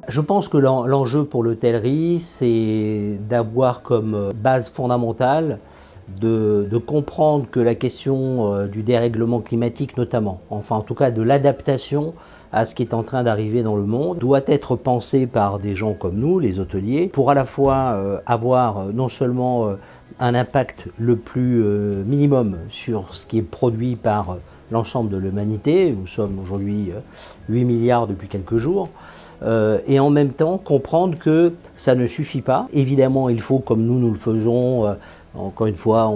Je pense que l'enjeu pour l'hôtellerie, c'est d'avoir comme base fondamentale de comprendre que la question du dérèglement climatique notamment, enfin en tout cas de l'adaptation à ce qui est en train d'arriver dans le monde, doit être pensée par des gens comme nous, les hôteliers, pour à la fois avoir non seulement un impact le plus minimum sur ce qui est produit par l'ensemble de l'humanité. Nous sommes aujourd'hui 8 milliards depuis quelques jours. Et en même temps comprendre que ça ne suffit pas. Évidemment, il faut, comme nous le faisons, encore une fois,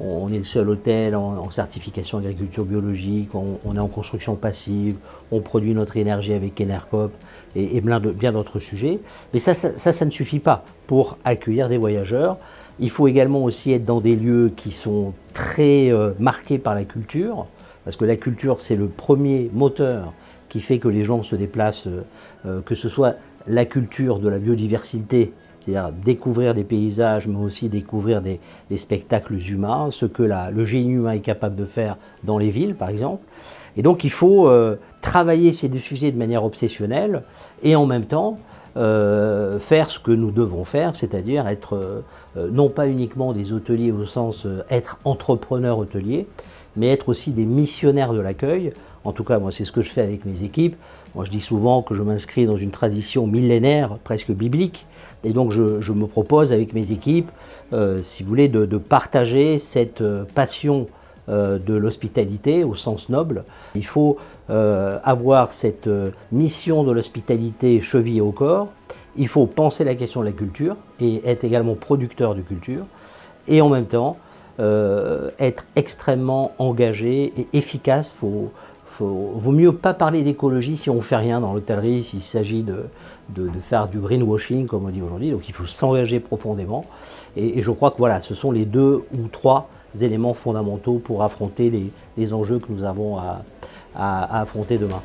on est le seul hôtel en certification agriculture biologique, on est en construction passive, on produit notre énergie avec Enercop et bien d'autres sujets. Mais ça ne suffit pas pour accueillir des voyageurs. Il faut également aussi être dans des lieux qui sont très marqués par la culture, parce que la culture, c'est le premier moteur qui fait que les gens se déplacent, que ce soit la culture de la biodiversité, c'est-à-dire découvrir des paysages, mais aussi découvrir des spectacles humains, ce que le génie humain est capable de faire dans les villes, par exemple. Et donc il faut travailler ces deux sujets de manière obsessionnelle et en même temps faire ce que nous devons faire, c'est-à-dire être non pas uniquement des hôteliers au sens être entrepreneur hôtelier, mais être aussi des missionnaires de l'accueil. En tout cas, moi, c'est ce que je fais avec mes équipes. Moi, je dis souvent que je m'inscris dans une tradition millénaire, presque biblique. Et donc, je me propose avec mes équipes, si vous voulez, de partager cette passion de l'hospitalité au sens noble. Il faut avoir cette mission de l'hospitalité chevillée au corps. Il faut penser la question de la culture et être également producteur de culture. Et en même temps, être extrêmement engagé et efficace. Vaut mieux pas parler d'écologie si on ne fait rien dans l'hôtellerie, s'il s'agit de faire du greenwashing, comme on dit aujourd'hui. Donc il faut s'engager profondément. Et je crois que voilà, ce sont les 2 ou 3 éléments fondamentaux pour affronter les enjeux que nous avons à affronter demain.